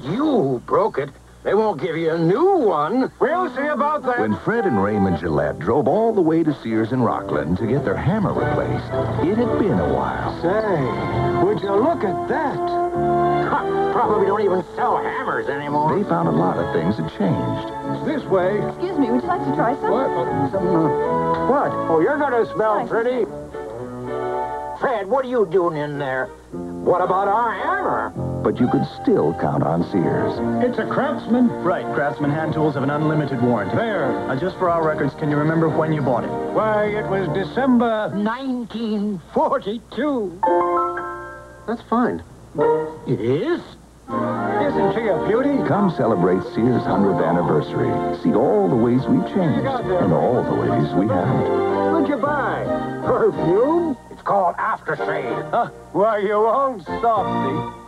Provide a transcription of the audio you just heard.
you who broke it. They won't give you a new one. We'll see about that. When Fred and Raymond Gillette drove all the way to Sears in Rockland to get their hammer replaced, it had been a while. Say, would you look at that? Probably don't even sell hammers anymore. They found a lot of things had changed. It's this way. Excuse me, would you like to try some? What? What? Oh, you're gonna smell Thanks. pretty. Fred, what are you doing in there? What about our hammer? But you could still count on Sears. It's a Craftsman. Right, Craftsman hand tools have an unlimited warranty. There. Just for our records, can you remember when you bought it? Why, it was December. 1942. That's fine. It is? Isn't she a beauty? Come celebrate Sears' 100th anniversary. See all the ways we've changed and all the ways we haven't. What'd you buy? Perfume? It's called aftershave. Why, you old softy.